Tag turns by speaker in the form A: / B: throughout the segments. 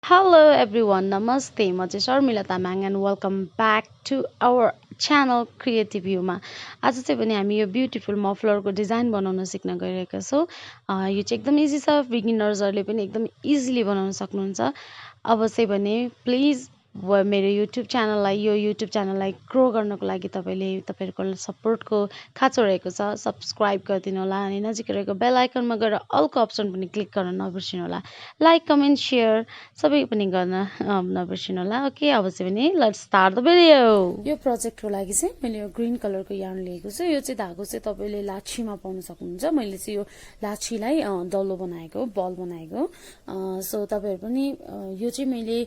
A: Hello everyone, Namaste. म चाहिँ SARMILA Tamang and welcome back to our channel Creative View-मा। आज चाहिँ भने हामी यो ब्युटिफुल मफलरको डिजाइन बनाउन सिक्न गइरहेका छौँ। यो चाहिँ एकदम इजी छ, बिगिनर्सहरूले पनि एकदम इजिली बनाउन सक्नुहुन्छ। अब चाहिँ भने प्लिज मेरो युट्युब च्यानललाई ग्रो गर्नको लागि तपाईहरुको सपोर्टको खाँचो रहेको छ। सब्स्क्राइब गरिदिनु होला अनि नजिकै रहेको बेल आइकनमा गएर अलको अप्सन पनि क्लिक गर्न नबिर्सिनु होला। लाइक, कमेन्ट, शेयर सबै पनि गर्न नबिर्सिनु होला। ओके, अब चाहिँ भने लेट्स स्टार्ट द भिडियो।
B: यो प्रोजेक्टको लागि चाहिँ मैले यो ग्रीन कलरको यार्न लिएको छु। यो चाहिँ धागो चाहिँ तपाईले लाछीमा पाउन सक्नुहुन्छ। मैले चाहिँ यो लाछीलाई दल्लो बनाएको, बल बनाएको। सो तपाईहरु पनि यो चाहिँ मैले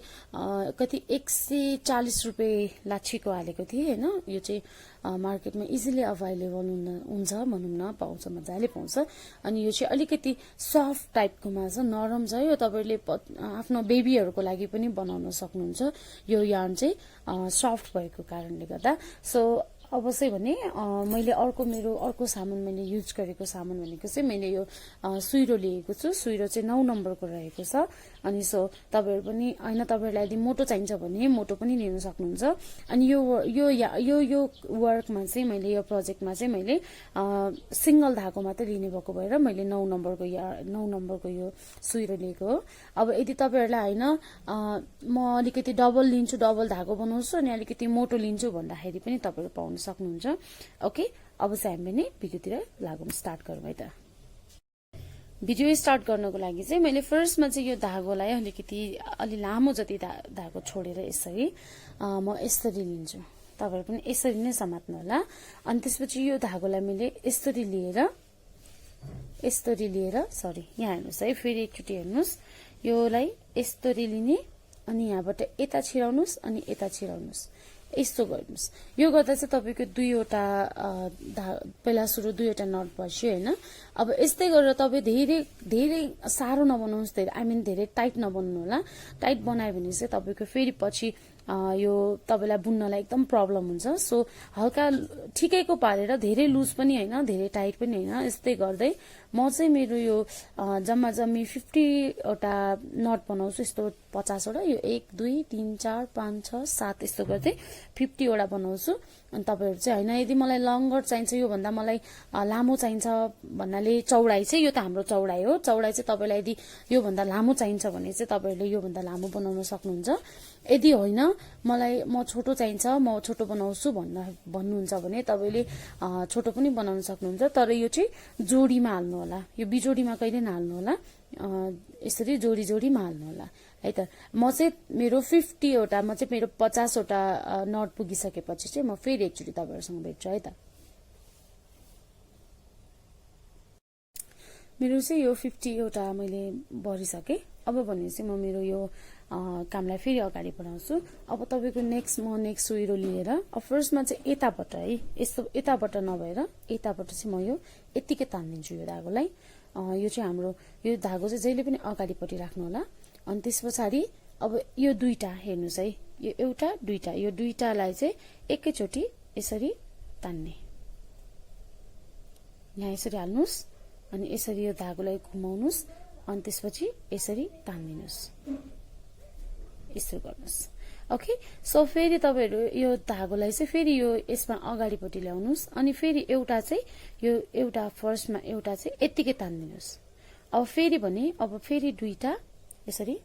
B: कति 140 रुपैयाँ लाछीको हालेको थिएँ हैन। यो चाहिँ मार्केटमा इजिली अभाइलेबल हुन्छ भनौं न, पाउँछ, मजाले पाउँछ। अनि यो चाहिँ अलिकति सफ्ट टाइपकोमा छ, नरम छ। यो तपाईले आफ्नो बेबीहरुको लागि पनि बनाउन सक्नुहुन्छ। यो यार्न चाहिँ सफ्ट भएको कारणले गर्दा। सो अब चाहिँ भने मैले मेरो अर्को सामान मैले युज गरेको सामान भनेको चाहिँ मैले यो सुइरो लिएको छु। सुइरो चाहिँ 9 नम्बरको रहेको छ। अनि सो तपाईहरु पनि हैन, तपाईहरुलाई यदि मोटो चाहिन्छ भने मोटो पनि लिन सक्नुहुन्छ। अनि यो वर्कमा चाहिँ मैले यो प्रोजेक्टमा चाहिँ मैले सिंगल धागो मात्र लिने भएको भएर मैले 9 नम्बरको यो सुइरो लिएको हो। अब यदि तपाईहरुलाई हैन म अलिकति डबल लिन्छु, डबल धागो बनाउँछु अनि अलिकति मोटो लिन्छु भन्दाखेरि पनि तपाईहरु पाउन सक्नुहुन्छ। ओके, अब चाहिँ हामी पनि भिडियोतिर लागौं, स्टार्ट गरौँ है त। भिडियो स्टार्ट गर्नको लागि चाहिँ मैले फर्स्टमा चाहिँ यो धागोलाई अलि लामो जति धागो छोडेर यसरी म यसरी लिन्छु। तपाईहरु पनि यसरी नै समात्नु होला। अनि त्यसपछि यो धागोलाई मैले यसरी लिएर सरी, यहाँ हेर्नुस् है, फेरि एकचोटी हेर्नुस्, योलाई यसरी लिने अनि यहाँबाट यता छिराउनुस् अनि यता छिराउनुस्, यस्तो गर्नुस्। यो गर्दा चाहिँ तपाईको दुईवटा पहिला सुरु दुईवटा नट बस्यो हैन। अब यस्तै गरेर तपाई धेरै सारो नबनाउनुस्, धेरै टाइट नबनाउनु होला। टाइट बनायो भने चाहिँ तपाईको फेरि पछि यो तपाईलाई बुन्नलाई एकदम प्रब्लम हुन्छ। सो हल्का ठिकैको पारेर, धेरै लुज पनि हैन, धेरै टाइट पनि हैन, यस्तै गर्दै म चाहिँ मेरो यो जम्मा 50 वटा नट बनाउँछु। यस्तो 50 वटा, यो 1 2 3 4 5 6 7 यस्तो गर्दै 50 वटा बनाउँछु। अनि तपाईहरु चाहिँ हैन, यदि मलाई लङ्गर चाहिन्छ, यो भन्दा मलाई लामो चाहिन्छ भन्नाले चौडाई चाहिँ यो त हाम्रो चौडाई हो। चौडाई चाहिँ तपाईलाई यदि यो भन्दा लामो चाहिन्छ भने चाहिँ तपाईहरुले यो भन्दा लामो बनाउन सक्नुहुन्छ। यदि होइन म छोटो चाहिन्छ, म छोटो बनाउँछु भन्नुहुन्छ भने तपाईले छोटो पनि बनाउन सक्नुहुन्छ। तर यो चाहिँ जोडीमा हाल्नु होला, यो बिजोडीमा कहिले नहाल्नु होला। यसरी जोडीमा हाल्नु होला है त। म चाहिँ मेरो 50 वटा, म चाहिँ मेरो 50 वटा नट पुगिसकेपछि चाहिँ म फेरि एकचोटी तपाईहरुसँग भेट्छु है त। मेरो चाहिँ यो 50 वटा मैले भरिसके। अब भने चाहिँ म मेरो यो कामलाई फेरि अगाडि बढाउँछु। अब तपाईको नेक्स्ट सुइरो लिएर अब फर्स्टमा चाहिँ यताबाट है, यस्तो यताबाट नभएर यताबाट चाहिँ म यो यतिकै तान्दिन्छु यो धागोलाई। यो चाहिँ हाम्रो यो धागो चाहिँ जहिले पनि अगाडिपट्टि राख्नु होला। अनि त्यसपछि अब यो दुईटा हेर्नुस् है, यो एउटा दुईटा, यो दुईटालाई चाहिँ एकैचोटी यसरी तान्ने, यहाँ यसरी हाल्नुस् अनि यसरी यो धागोलाई घुमाउनुस् अनि त्यसपछि यसरी तान्दिनुस्, यसो गर्नुस्। ओके, सो फेरि तपाईहरु यो धागोलाई चाहिँ फेरि यो यसमा अगाडिपट्टि ल्याउनुस् अनि फेरि एउटा चाहिँ यो एउटा फर्स्टमा एउटा चाहिँ यतिकै तान्दिनुस्। अब फेरि भने अब फेरि दुईटा यसरी,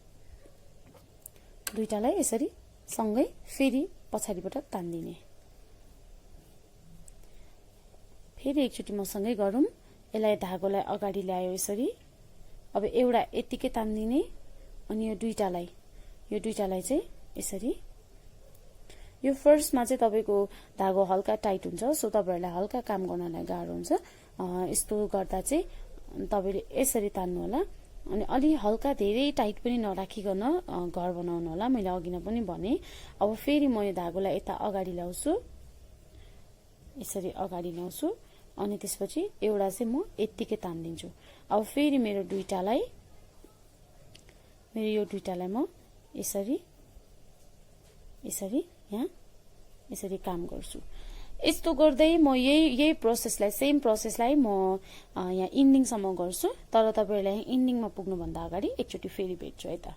B: दुईटालाई यसरी सँगै फेरि पछाडिबाट तान्दिने। फेरि एकचोटी मसँगै गरौँ। यसलाई धागोलाई अगाडि ल्यायो यसरी। अब एउटा यतिकै तान्दिने अनि यो दुईटालाई चाहिँ यसरी। यो फर्स्टमा चाहिँ तपाईको धागो हल्का टाइट हुन्छ, सो तपाईहरुलाई हल्का काम गर्नलाई गाह्रो हुन्छ। यस्तो गर्दा चाहिँ तपाईले यसरी तान्नु होला। अनि अलि हल्का धेरै टाइट पनि नराखिकन घर बनाउनु होला, मैले अघि नै पनि भने। अब फेरि म यो धागोलाई यता अगाडि ल्याउँछु, यसरी अगाडि ल्याउँछु अनि त्यसपछि एउटा चाहिँ म यतिकै तान्दिन्छु। अब फेरि मेरो यो दुईटालाई म यसरी यहाँ यसरी काम गर्छु। यस्तो गर्दै म यही सेम प्रोसेसलाई म यहाँ इन्डिङसम्म गर्छु। तर तपाईहरुलाई इन्डिङमा पुग्नु भन्दा अगाडि एकचोटी फेरि भेट्छु है त।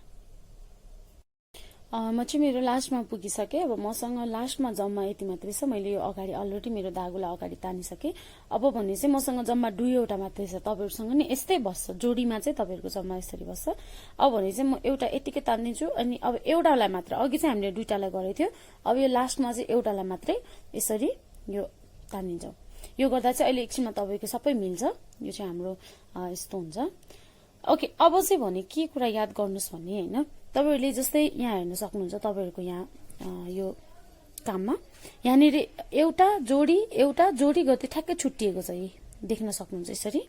B: म चाहिँ मेरो लास्टमा पुगिसकेँ। अब मसँग लास्टमा जम्मा यति मात्रै छ। मैले यो अगाडि अलरेडी मेरो धागोलाई अगाडि तानिसकेँ। अब भने चाहिँ मसँग जम्मा 2वटा मात्रै छ। तपाईँहरूसँग नि यस्तै बस्छ, जोडीमा चाहिँ तपाईँहरूको जम्मा यसरी बस्छ। अब भने चाहिँ म एउटा यतिकै तानिदिन्छु। अनि अब एउटालाई मात्र, अघि चाहिँ हामीले 2टालाई गरेको थियो, अब यो लास्टमा चाहिँ एउटालाई मात्रै यसरी यो तानिन्छौँ। यो गर्दा चाहिँ अहिले एकछिनमा तपाईँको सबै मिल्छ। यो चाहिँ हाम्रो यस्तो हुन्छ। ओके, अब चाहिँ भने के कुरा याद गर्नुहोस् भन्ने होइन, तपाईँहरूले जस्तै यहाँ हेर्न सक्नुहुन्छ, तपाईँहरूको यहाँ यो काममा यहाँनिर एउटा जोडी गर्दै ठ्याक्कै छुट्टिएको छ। यी देख्न सक्नुहुन्छ यसरी,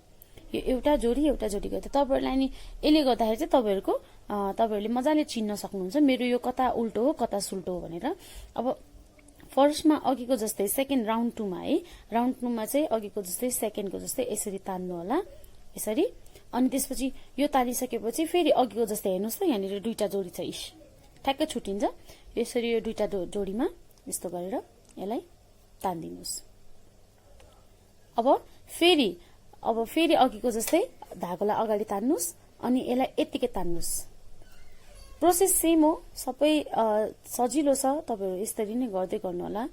B: यो एउटा जोडी गर्दै तपाईँहरूलाई नि यसले गर्दाखेरि चाहिँ तपाईँहरूले मजाले चिन्न सक्नुहुन्छ मेरो यो कता उल्टो हो कता सुल्टो हो भनेर। अब फर्स्टमा अघिको जस्तै सेकेन्ड राउन्ड 2मा है, राउन्ड 2मा चाहिँ अघिको जस्तै सेकेन्डको जस्तै यसरी तान्नु होला, यसरी। अनि त्यसपछि यो तानिसकेपछि फेरि अघिको जस्तै हेर्नुहोस् त, यहाँनिर 2टा जोडी छ, इस ठ्याक्कै छुट्टिन्छ। यसरी यो 2टा जोडीमा यस्तो गरेर यसलाई तानिदिनुहोस्। अब फेरि अघिको जस्तै धागोलाई अगाडि तान्नुहोस् अनि यसलाई यत्तिकै तान्नुहोस्। प्रोसेस सेम हो, सबै सजिलो छ। तपाईँहरू यसरी नै गर्दै गर्नु होला।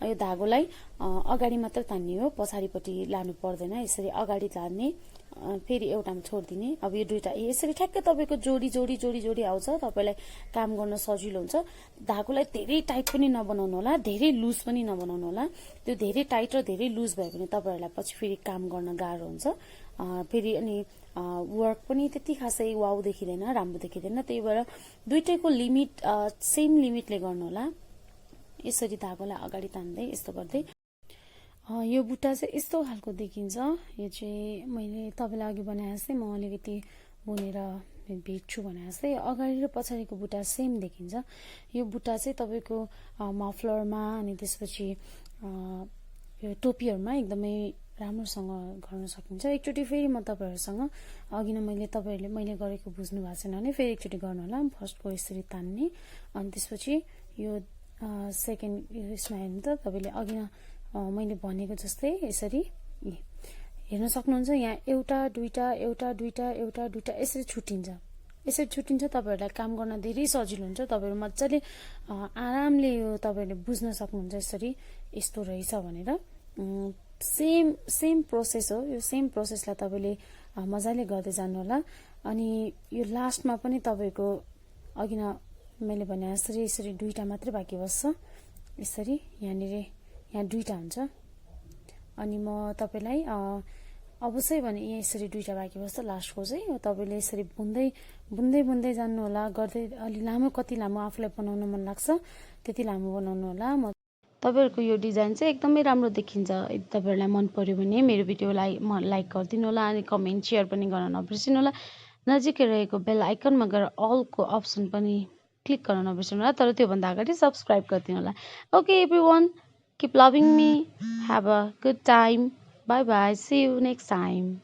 B: यो धागोलाई अगाडि मात्र तान्ने हो, पछाडिपट्टि लानु पर्दैन। यसरी अगाडि तान्ने, फेरि एउटामा छोडिदिने। अब यो 2टा यसरी ठ्याक्कै तपाईँको जोडी आउँछ। तपाईँलाई काम गर्न सजिलो हुन्छ। धागोलाई धेरै टाइट पनि नबनाउनु होला, धेरै लुज पनि नबनाउनु होला। त्यो धेरै टाइट र धेरै लुज भयो भने तपाईँहरूलाई पछि फेरि काम गर्न गाह्रो हुन्छ। फेरि अनि वर्क पनि त्यति खासै वाउ देखिँदैन, राम्रो देखिँदैन। त्यही भएर दुइटैको लिमिट सेम लिमिटले गर्नु होला। यसरी धागोलाई अगाडि तान्दै यस्तो गर्दै यो बुट्टा चाहिँ यस्तो खालको देखिन्छ। यो चाहिँ मैले तपाईँलाई अघि बनाए जस्तै म अलिकति बुनेर बेच्छु भने जस्तै अगाडि र पछाडिको बुट्टा सेम देखिन्छ। यो बुट्टा चाहिँ तपाईँको मफलरमा अनि त्यसपछि यो टोपीहरूमा एकदमै राम्रोसँग गर्न सकिन्छ। एकचोटि फेरि म तपाईँहरूसँग अघि नै मैले गरेको बुझ्नु भएको छैन भने फेरि एकचोटि गर्नु होला। फर्स्टको यसरी तान्ने, अनि त्यसपछि यो सेकेन्ड यसमा हेर्नु त, तपाईँले अघि मैले भनेको जस्तै यसरी हेर्न सक्नुहुन्छ। यहाँ एउटा दुईटा यसरी छुट्टिन्छ। तपाईँहरूलाई काम गर्न धेरै सजिलो हुन्छ। तपाईँहरू मजाले आरामले यो तपाईँहरूले बुझ्न सक्नुहुन्छ यसरी यस्तो रहेछ भनेर। सेम प्रोसेस हो। यो सेम प्रोसेसलाई तपाईँले मजाले गर्दै जानु होला। अनि यो लास्टमा पनि तपाईँको अघि मैले भने यसरी 2टा मात्रै बाँकी बस्छ। यसरी यहाँ 2टा हुन्छ। अनि म तपाईँलाई अब चाहिँ भने यसरी 2टा बाँकी बस्छ लास्टको चाहिँ। तपाईँले यसरी बुन्दै जानु होला, गर्दै अलि लामो, कति लामो आफूलाई बनाउन मन लाग्छ त्यति लामो बनाउनु होला।
A: तपाईँहरूको यो डिजाइन चाहिँ एकदमै राम्रो देखिन्छ। यदि तपाईँहरूलाई मन पर्यो भने मेरो भिडियोलाई लाइक गरिदिनु होला अनि कमेन्ट सेयर पनि गर्न नबिर्सिनु होला। नजिकै रहेको बेल आइकनमा गएर अलको अप्सन पनि क्लिक गर्न नबिर्सिनु होला। तर त्योभन्दा अगाडि सब्सक्राइब गरिदिनु होला। Okay everyone, keep loving me, have a good time, bye bye, see you next time.